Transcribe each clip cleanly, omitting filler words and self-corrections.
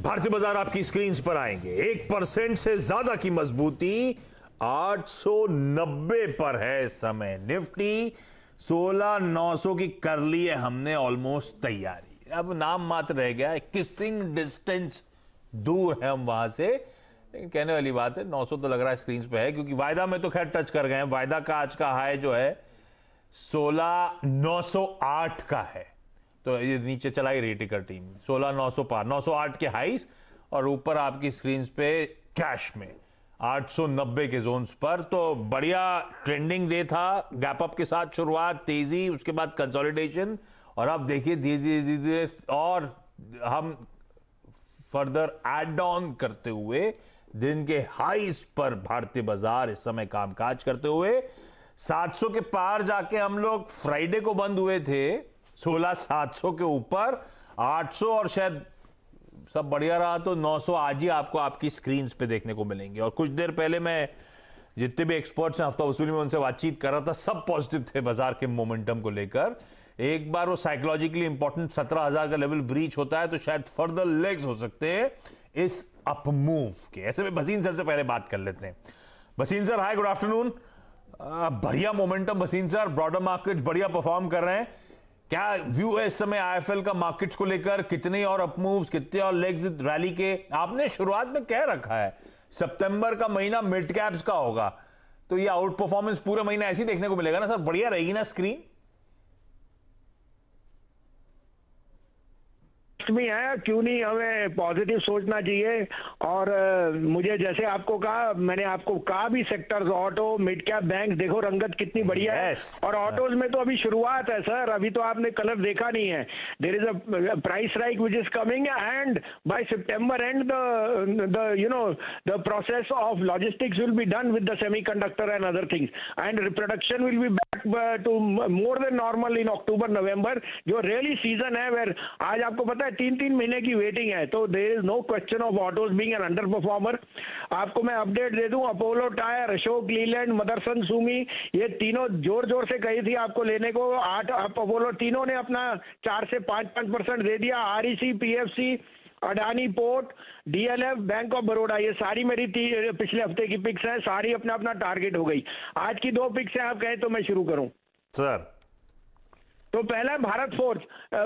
भारतीय बाजार आपकी स्क्रीन पर आएंगे। 1% से ज्यादा की मजबूती 890 पर है इस समय। निफ्टी 16,900 की कर ली है हमने ऑलमोस्ट तैयारी। अब नाम मात्र रह गया है, किसिंग डिस्टेंस दूर है हम वहां से। लेकिन कहने वाली बात है 900 तो लग रहा है स्क्रीन पे है, क्योंकि वायदा में तो खैर टच कर गए हैं। वायदा का आज का हाई जो है 16,908 का है, तो ये नीचे चलाई रही टिकर टीम 16,900 पार, 908 के हाईस और ऊपर आपकी स्क्रीन पे कैश में 890 के जोन्स पर। तो बढ़िया ट्रेंडिंग डे था, गैप अप के साथ शुरुआत, तेजी, उसके बाद कंसोलिडेशन, और अब देखिए धीरे धीरे और हम फर्दर एड ऑन करते हुए दिन के हाईस पर भारतीय बाजार इस समय कामकाज करते हुए 700 के पार जाके हम लोग फ्राइडे को बंद हुए थे 16,700 के ऊपर। 800 और शायद सब बढ़िया रहा तो 900 आज ही आपको आपकी स्क्रीन पे देखने को मिलेंगे। और कुछ देर पहले मैं जितने भी एक्सपर्ट्स हैं हफ्ता वसूली में उनसे बातचीत कर रहा था, सब पॉजिटिव थे बाजार के मोमेंटम को लेकर। एक बार वो साइकोलॉजिकली इंपॉर्टेंट 17,000 का लेवल ब्रीच होता है तो शायद फर्दर लेग्स हो सकते हैं इस अप मूव के। ऐसे में भसीन सर से पहले बात कर लेते हैं। भसीन सर, हाय, गुड आफ्टरनून। बढ़िया momentum Bhasin sir, broader markets बढ़िया परफॉर्म कर रहे हैं। क्या व्यू है इस समय आईएफएल का मार्केट्स को लेकर? कितने और अप मूव्स, कितने और लेग्स रैली के? आपने शुरुआत में कह रखा है सितंबर का महीना मिड कैप्स का होगा, तो ये आउट परफॉर्मेंस पूरे महीने ऐसी देखने को मिलेगा ना सर? बढ़िया रहेगी ना स्क्रीन? में है, क्यों नहीं हमें पॉजिटिव सोचना चाहिए। और मुझे जैसे आपको कहा, मैंने आपको कहा भी, sectors auto, mid cap, bank, देखो रंगत कितनी बढ़िया है। और ऑटोज में तो अभी शुरुआत है सर, अभी तो आपने कलर देखा नहीं है। There is a price hike which is coming and by September and the process of logistics will be done with the semiconductor and other things and production will be back to more than normal in October November, जो really season है। Where आज आपको पता है 3 महीने की waiting है, तो there is no question of autos being an underperformer. आपको मैं अपडेट दे दूं, Apollo tyre, Ashok Leyland, Motherson Sumi, ये तीनों जोर जोर से कही थी आपको लेने को। 8 अपोलो तीनों ने अपना 4 से 5% दे दिया। REC, PFC, Adani port, DLF, bank of Baroda, ये सारी मेरी पिछले हफ्ते की पिक्स है, सारी अपना अपना टारगेट हो गई। आज की 2 पिक्स है, आप कहें तो मैं शुरू करूं सर। तो पहला Bharat forge.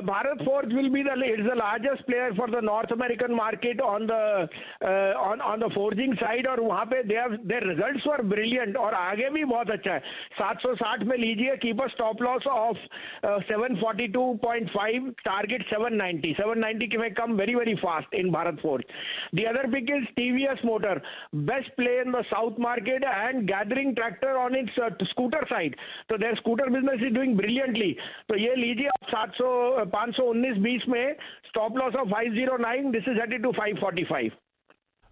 Bharat forge will be it's the largest player for the north American market on the forging side, और वहां पे देयर रिजल्ट्स वर ब्रिलियंट और आगे भी बहुत अच्छा है। 760 में लीजिए, keep a stop loss of 742.5, target 790। 790 के में come very very fast in Bharat Forge. The other pick is TVS motor, best play in the south market and gathering traction on its scooter side, तो their scooter business is doing brilliantly. तो ये लीजिए आप 519.20 में, stop loss of 509, this is headed to 545।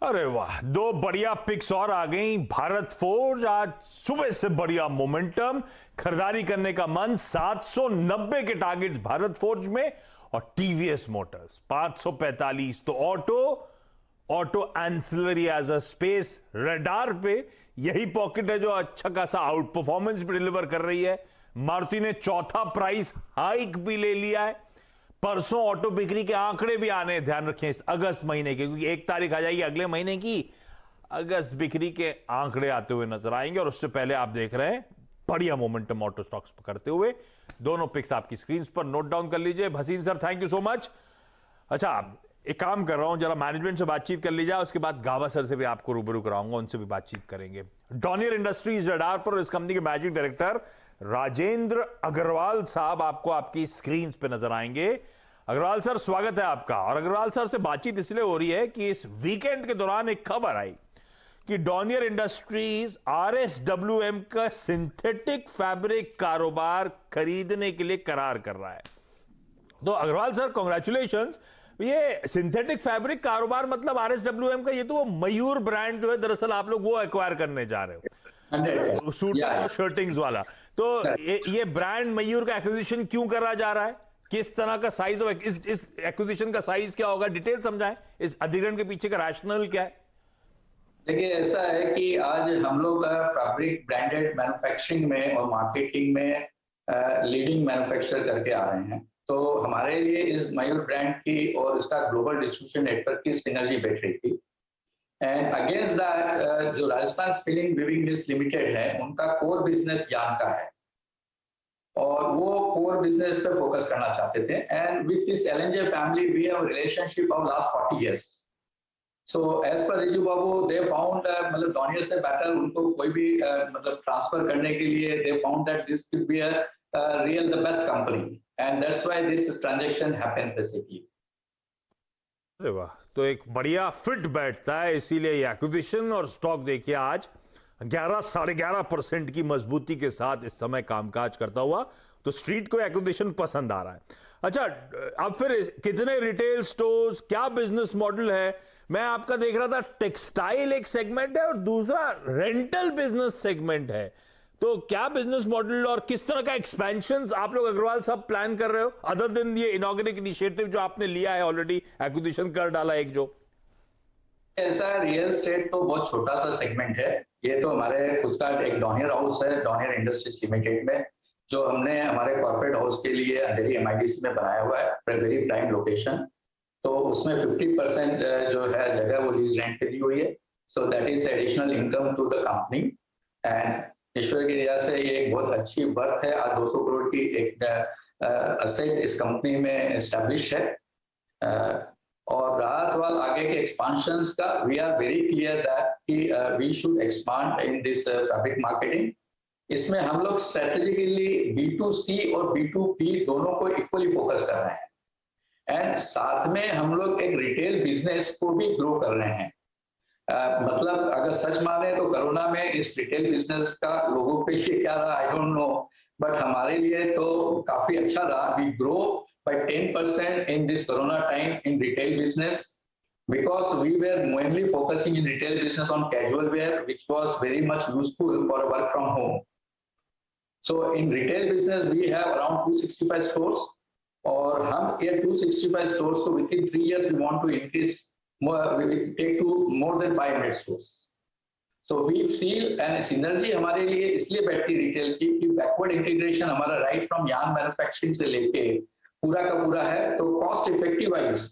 अरे वाह, 2 बढ़िया pics और आ गई। भारत फोर्ज आज सुबह से बढ़िया मोमेंटम, खरीदारी करने का मन। 790 के टारगेट भारत फोर्ज में, और टीवीएस मोटर्स 545। तो auto ancillary as a space radar पे यही पॉकेट है जो अच्छा खासा आउट परफॉर्मेंस भी डिलीवर कर रही है। मारुति ने चौथा प्राइस हाइक भी ले लिया है। परसों ऑटो बिक्री के आंकड़े भी आने, ध्यान रखें, इस अगस्त महीने के, क्योंकि 1 तारीख आ जाएगी अगले महीने की। अगस्त बिक्री के आंकड़े आते हुए नजर आएंगे, और उससे पहले आप देख रहे हैं बढ़िया मोमेंटम ऑटो स्टॉक्स पकड़ते हुए। दोनों पिक्स आपकी स्क्रीन पर नोट डाउन कर लीजिए। Bhasin sir, thank you so much. अच्छा, एक काम कर रहा हूं, जरा मैनेजमेंट से बातचीत कर ली जाए, उसके बाद गाबा सर से भी आपको रूबरू कराऊंगा, उनसे भी बातचीत करेंगे। डॉनियर इंडस्ट्रीज रडार पर इस कंपनी के मैनेजिंग डायरेक्टर राजेंद्र अग्रवाल साहब आपको आपकी स्क्रीन पे नजर आएंगे। अग्रवाल सर, स्वागत है आपका। और अग्रवाल सर से बातचीत इसलिए हो रही है कि इस वीकेंड के दौरान एक खबर आई कि डॉनियर इंडस्ट्रीज आरएसडब्ल्यूएम का सिंथेटिक फैब्रिक कारोबार खरीदने के लिए करार कर रहा है। तो अग्रवाल सर, कांग्रेचुलेशंस। ये सिंथेटिक फैब्रिक कारोबार मतलब आरएसडब्ल्यूएम का, ये तो वो मयूर ब्रांड जो है, दरअसल आप लोग वो एक्वायर करने जा रहे हो, सूट और शर्टिंग्स वाला। तो ये ब्रांड मयूर का एक्विजिशन क्यों करा जा रहा है? किस तरह का साइज ऑफ इस एक्विजिशन का साइज क्या होगा? डिटेल समझाएं, इस अधिग्रहण के पीछे का रैशनल क्या है? देखिए, ऐसा है कि आज हम लोग फैब्रिक ब्रांडेड मैन्युफैक्चरिंग में और मार्केटिंग में लीडिंग मैन्युफैक्चरर करके आ रहे हैं। तो हमारे लिए इस मयूर ब्रांड की और इसका ग्लोबल डिस्ट्रीब्यूशन नेटवर्क की सिनर्जी बैठ रही थी। एंड अगेंस्ट दैट जो Rajasthan spinning weaving mills limited है, उनका कोर बिजनेस यार्न का है और वो कोर बिजनेस पे फोकस करना चाहते थे। And with this LNJ family we have relationship of last 40 years. So as per Riju Babu they found मतलब डॉनियर से बेटर उनको कोई भी मतलब ट्रांसफर करने के लिए they found that this could be a real the best company and that's why this transaction happens basically. अरे वाह, तो एक बढ़िया फिट बैठता है, इसीलिए ये एक्विजिशन और स्टॉक देखिए आज 11-11.5% की मजबूती के साथ इस समय कामकाज करता हुआ, तो स्ट्रीट को एक्विजिशन पसंद आ रहा है। अच्छा, अब फिर कितने रिटेल स्टोर्स, क्या बिजनेस मॉडल है? मैं आपका देख रहा था टेक्सटाइल एक सेगमेंट है और दूसरा रेंटल बिजनेस सेगमेंट है, तो क्या बिजनेस मॉडल और किस तरह का एक्सपेंशन आप लोग अग्रवाल साहब प्लान कर रहे हो, अदर देन ये इनॉग्रेटिव इनिशिएटिव जो आपने लिया है, ऑलरेडी एक्विजिशन कर डाला एक जो? ऐसा रियल एस्टेट तो बहुत छोटा सा सेगमेंट है, ये तो हमारे खुद का एक डॉनियर हाउस है, डॉनियर इंडस्ट्रीज लिमिटेड में, जो हमने हमारे कॉर्पोरेट हाउस के लिए अंधेरी एमआईडीसी में बनाया हुआ है, वेरी प्राइम लोकेशन। तो उसमें 50% जो है जगह वो लीज रेंट पे दी हुई है। So that is additional income to the company and ईश्वर की दया से ये एक बहुत अच्छी बर्थ है। आज 200 करोड़ की एक असेट इस कंपनी में एस्टेब्लिश है। और रहा सवाल आगे के एक्सपांशंस का, we are very clear that we should expand in this fabric marketing. इसमें हम लोग स्ट्रेटेजिकली B2C और B2B दोनों को इक्वली फोकस कर रहे हैं एंड साथ में हम लोग एक रिटेल बिजनेस को भी ग्रो कर रहे हैं। मतलब अगर सच माने तो कोरोना में इस रिटेल बिजनेस का लोगों पे ये क्या रहा आई डोंट नो, बट हमारे लिए तो काफी अच्छा रहा। We grow by 10% in this corona time in retail business because we were mainly focusing in retail business on casual wear, which was very much useful for work from home. So in retail business we have around 265 stores और हम ये 265 stores को within 3 years we want to increase more, we take to more than 500 stores. So we feel and synergy हमारे लिए इसलिए बैठती retail की कि बैकवर्ड इंटीग्रेशन हमारा राइट फ्रॉम यार्न मैन्युफैक्चरिंग से लेके पूरा का पूरा है। तो cost effective wise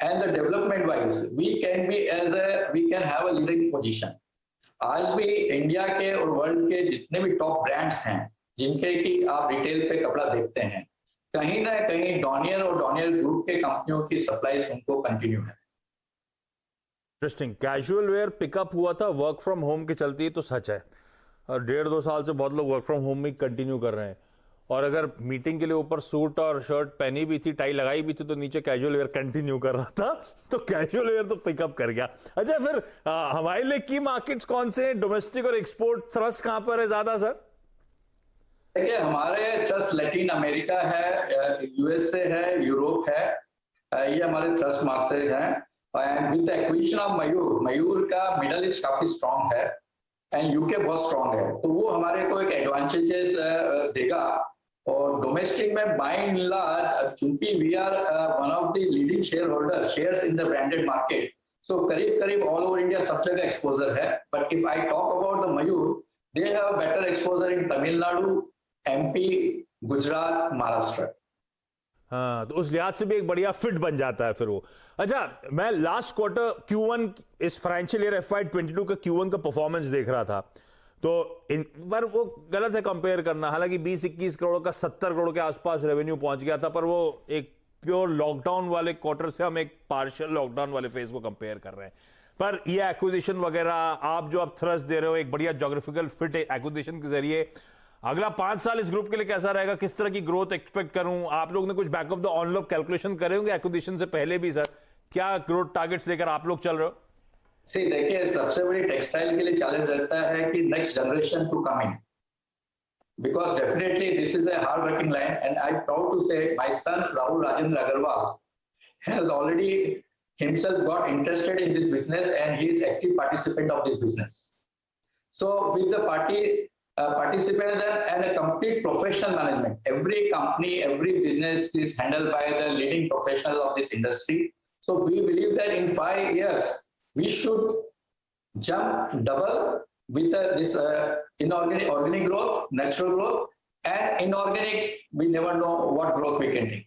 and the development wise we can have a leading position. आज भी इंडिया के और वर्ल्ड के जितने भी टॉप ब्रांड्स हैं जिनके कि आप रिटेल पे कपड़ा देखते हैं, कहीं ना कहीं डॉनियर और डॉनियर ग्रुप के कंपनियों की सप्लाईज उनको कंटिन्यू है। इंटरेस्टिंग, कैजुअल वेयर पिकअप हुआ था वर्क फ्रॉम होम के चलते, ही तो सच है। और 1.5-2 साल से बहुत लोग वर्क फ्रॉम होम में कंटिन्यू कर रहे हैं, और अगर मीटिंग के लिए ऊपर सूट और शर्ट पहनी भी थी, टाई लगाई भी थी, तो नीचे कैजुअल वेयर कंटिन्यू कर रहा था, तो कैजुअल वेयर तो पिकअप कर गया। अच्छा, फिर हमारे लिए की मार्केट्स कौन से हैं? डोमेस्टिक और एक्सपोर्ट थ्रस्ट कहां पर है ज्यादा सर? देखिए, हमारे थ्रस्ट लैटिन अमेरिका है, यूएसए है, यूरोप है, ये हमारे थ्रस्ट मार्केट हैं। And with the acquisition of Mayur का मिडल ईस्ट काफी स्ट्रांग है एंड यूके बहुत स्ट्रांग है, तो वो हमारे को एक एडवांटेजेस देगा। और डोमेस्टिक में बाय एंड लार्ज चूंकि we are one of the leading share holder shares in the branded market, so करीब करीब ऑल ओवर इंडिया सब जगह एक्सपोजर है। But if I talk about the Mayur, they have better exposure in Tamil Nadu, MP, Gujarat, Maharashtra. हाँ, तो उस लिहाज से भी एक बढ़िया फिट बन जाता है फिर वो। अच्छा, मैं लास्ट क्वार्टर Q1 इस फाइनेंशियल ईयर FY22 का Q1 का परफॉर्मेंस देख रहा था, तो इन पर वो गलत है कंपेयर करना। हालांकि 20-21 करोड़ का 70 करोड़ के आसपास रेवेन्यू पहुंच गया था, पर वो एक प्योर लॉकडाउन वाले क्वार्टर से हम एक पार्शियल लॉकडाउन वाले फेज को कंपेयर कर रहे हैं। पर ये एक्विजिशन वगैरह आप जो आप थ्रस्ट दे रहे हो, एक बढ़िया ज्योग्राफिकल फिट एक्विजिशन के जरिए, अगला 5 साल इस ग्रुप के लिए कैसा रहेगा? किस तरह की ग्रोथ एक्सपेक्ट करूं? आप लोग ने कुछ back of the envelope calculation करे होंगे एक्विजिशन से पहले भी सर, क्या ग्रोथ टारगेट्स लेकर आप लोग चल रहे हो? देखिए, सबसे बड़ी टेक्सटाइल के लिए चैलेंज रहता है कि next generation to come in, because definitely this is a hard working line and I proud to say my son Rahul Rajendra Agarwal has already himself got interested in this business and he is active participant of this business. So with the participants and a complete professional management, every company, every business is handled by the leading professionals of this industry. So we believe that in 5 years we should jump double with this organic growth, natural growth, and inorganic we never know what growth we can take.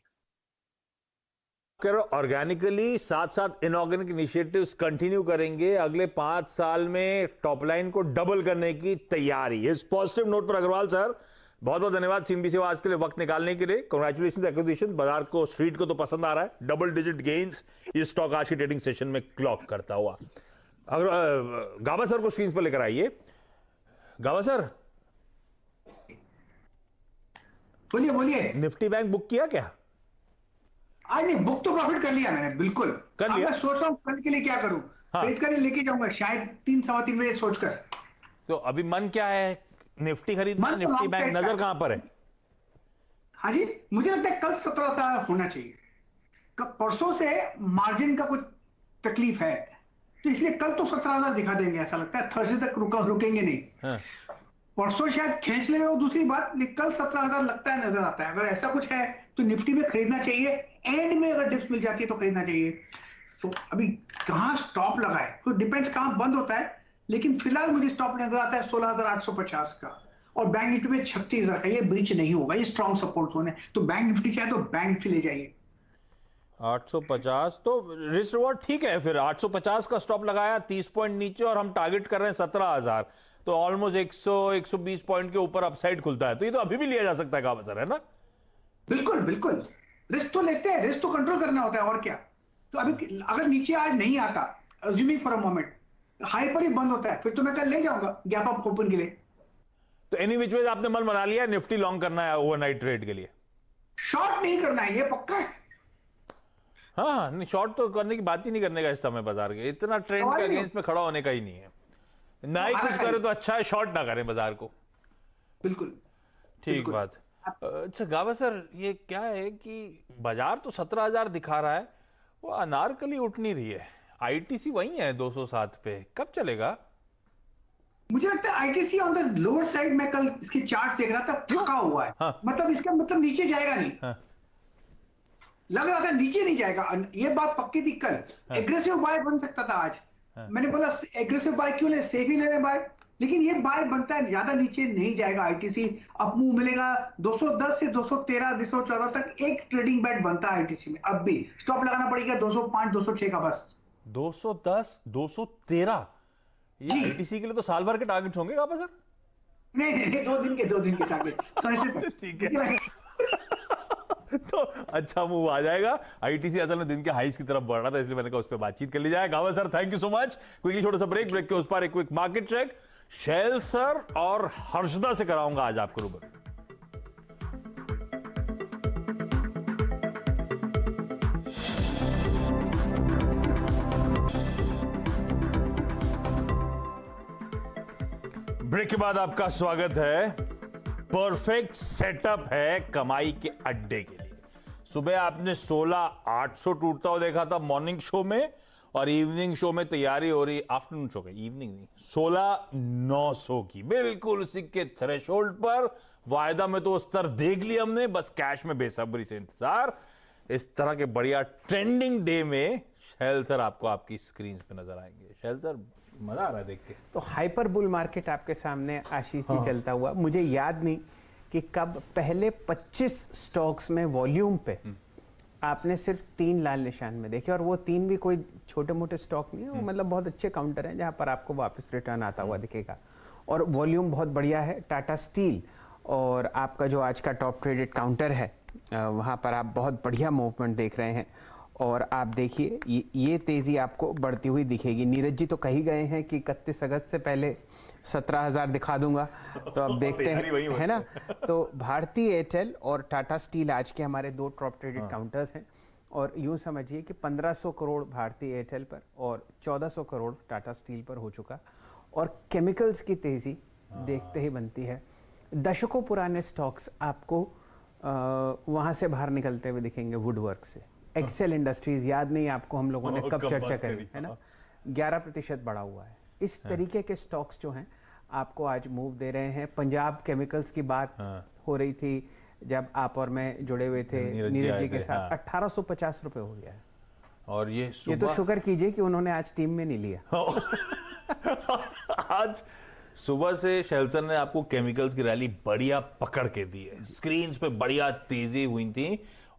कह रहे हो organically साथ साथ inorganic initiatives continue करेंगे, अगले 5 साल में top line को डबल करने की तैयारी। इस पॉजिटिव नोट पर अग्रवाल सर बहुत बहुत धन्यवाद सीएनबी से आज के लिए वक्त निकालने के लिए। कांग्रेचुलेशन एक्विजिशन, बाजार को स्ट्रीट को तो पसंद आ रहा है, डबल डिजिट गेन्स ये स्टॉक आज की ट्रेडिंग सेशन में क्लॉक करता हुआ। अगर गाबा सर को स्क्रीन पर लेकर आइए। गाबा सर बोलिए बोलिए। निफ्टी बैंक बुक किया क्या? आज नहीं, बुक तो प्रॉफिट कर लिया मैंने, बिल्कुल कर लिया। मैं सोच रहा हूँ कल के लिए क्या करूं। हाँ। खरीद कर लेके जाऊंगा शायद 3-3:15 बजे सोचकर। तो अभी मन क्या है? निफ्टी खरीदना, मन तो निफ्टी long बैंक side नजर का। कहां पर है? हाँ जी, मुझे लगता है कल 17,000 होना चाहिए। परसों से मार्जिन का कुछ तकलीफ है, तो इसलिए कल तो 17,000 दिखा देंगे, ऐसा लगता है। थर्सडे तक रुकेंगे नहीं। हाँ। परसों शायद खींच ले वो दूसरी बात, लेकिन कल 17,000 लगता है, नजर आता है। अगर ऐसा कुछ है तो निफ्टी में खरीदना चाहिए। एंड में अगर डिप्स मिल जाती है तो खरीदना चाहिए। सो अभी कहां स्टॉप लगाए तो डिपेंड्स कहां बंद होता है, लेकिन फिलहाल मुझे स्टॉप नजर आता है 16,850 का, और बैंक निफ्टी में 36,000 का। ये ब्रीच नहीं होगा, ये स्ट्रॉन्ग सपोर्ट होने। तो बैंक निफ्टी चाहे तो बैंक निफ्टी ले जाइए। 850 तो रिस्क रिवॉर्ड ठीक है। फिर 850 का स्टॉप लगाया, 30 पॉइंट नीचे, और हम टारगेट कर रहे हैं 17,000, तो ऑलमोस्ट 100-120 पॉइंट के ऊपर अपसाइड खुलता है, तो ये तो अभी भी लिया जा सकता है गाबा सर, है ना? बिल्कुल बिल्कुल, रिस्क तो लेते हैं, रिस्क तो कंट्रोल करना होता है, और क्या। तो अभी अगर नीचे आज नहीं आता, assuming for a moment high पर ही बंद होता है, फिर तो मैं कल ले जाऊंगा गैप अप ओपन के लिए। तो एनी विच वेज आपने मन बना लिया, निफ्टी लॉन्ग करना है ओवरनाइट ट्रेड के लिए? शॉर्ट नहीं करना है, ये पक्का है। हाँ, नहीं शॉर्ट तो करने की बात ही नहीं करने का इस समय बाजार के, इतना ट्रेंड के अगेंस्ट में खड़ा होने का ही नहीं है। ना ही कुछ करे तो अच्छा है, शॉर्ट ना करें बाजार को। बिल्कुल ठीक बात। अच्छा गाबा सर, ये क्या है कि बाजार तो 17,000 दिखा रहा है, वो अनारकली उठ नहीं रही है। आईटीसी वही है 207 पे, कब चलेगा? मुझे लगता है ITC on the lower side में, कल इसकी चार्ट देख रहा था, थका हुआ है। हाँ। मतलब इसका मतलब नीचे जाएगा नहीं। हाँ। लग रहा था नीचे नहीं जाएगा, ये बात पक्की थी कल। हाँ। एग्रेसिव बाय बन सकता था आज। हाँ। मैंने बोला एग्रेसिव बाय क्यों ले, सेफ ही ले बाय, लेकिन ये बाय बनता है, ज्यादा नीचे नहीं जाएगा आईटीसी। अप मूव मिलेगा 210 से 213, 214 तक एक ट्रेडिंग बैट बनता है आईटीसी में। अब भी स्टॉप लगाना पड़ेगा 205, 206 का बस। 210, 213 ये जी। आईटीसी के लिए तो साल भर के टारगेट होंगे गाबा सर? नहीं नहीं नहीं, 2 दिन के टारगेट। तो ऐसे ठीक है। तो अच्छा मूव आ जाएगा। आईटीसी असल में दिन के हाईज की तरफ बढ़ रहा था, इसलिए मैंने कहा उस पर बातचीत कर ली जाए। गावा sir thank you so much. Quickly छोटा सा ब्रेक के उस पर एक क्विक मार्केट चेक शैल सर और हर्षदा से कराऊंगा आज आपको रूबरू। ब्रेक के बाद आपका स्वागत है। परफेक्ट सेटअप है कमाई के अड्डे के लिए। सुबह आपने 16,800 टूटता हुआ देखा था मॉर्निंग शो में, और इवनिंग शो में तैयारी हो रही, आफ्टरनून शो की, इवनिंग नहीं, 16,900 की, बिल्कुल उसी के थ्रेशोल्ड पर। वायदा में तो स्तर देख लिया हमने, बस कैश में बेसब्री से इंतजार। इस तरह के बढ़िया ट्रेंडिंग डे में शैल सर आपको आपकी स्क्रीन पे नजर आएंगे। शैल सर मजा आ रहा है देख के। तो हाइपर बुल मार्केट आपके सामने आशीष जी चलता हुआ, मुझे याद नहीं कि कब पहले 25 स्टॉक्स में वॉल्यूम पे आपने सिर्फ 3 लाल निशान में देखे, और वो 3 भी कोई छोटे मोटे स्टॉक नहीं है, वो मतलब बहुत अच्छे काउंटर हैं जहां पर आपको वापस रिटर्न आता हुआ दिखेगा, और वॉल्यूम बहुत बढ़िया है। टाटा स्टील और आपका जो आज का टॉप ट्रेडेड काउंटर है, वहां पर आप बहुत बढ़िया मूवमेंट देख रहे हैं। और आप देखिए ये तेजी आपको बढ़ती हुई दिखेगी। नीरज जी तो कही गए हैं कि 31 अगस्त से पहले 17,000 दिखा दूंगा, तो अब देखते हैं, है ना। तो भारतीय एयरटेल और टाटा स्टील आज के हमारे 2 टॉप ट्रेडेड काउंटर्स हैं, और यूं समझिए कि 1,500 करोड़ भारतीय एयरटेल पर और 1,400 करोड़ टाटा स्टील पर हो चुका। और केमिकल्स की तेजी देखते ही बनती है। दशकों पुराने स्टॉक्स आपको वहां से बाहर निकलते हुए दिखेंगे। वुडवर्क से एक्सेल इंडस्ट्रीज, याद नहीं आपको हम लोगों ने कब चर्चा करी, है ना, 11% बढ़ा हुआ है। इस तरीके के स्टॉक्स जो हैं आपको आज मूव दे रहे हैं। पंजाब केमिकल्स की बात हो रही थी जब आप और मैं जुड़े हुए थे नीरज जी के साथ, 1850 रुपए हो गया है। और ये तो शुक्र कीजिए कि उन्होंने आज टीम में नहीं लिया। आज सुबह से शैल सर ने आपको केमिकल्स की रैली बढ़िया पकड़ के दी है। स्क्रीन्स पे बढ़िया तेजी हुई थी,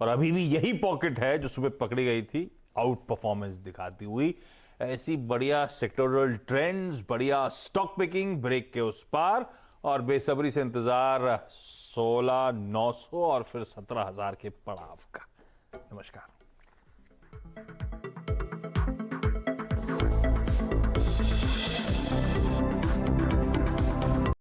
और अभी भी यही पॉकेट है जो सुबह पकड़ी गई थी आउट परफॉर्मेंस दिखाती हुई। ऐसी बढ़िया सेक्टोरल ट्रेंड्स, बढ़िया स्टॉक पिकिंग, ब्रेक के उस पार और बेसब्री से इंतजार 16,900 और फिर 17,000 के पड़ाव का। नमस्कार।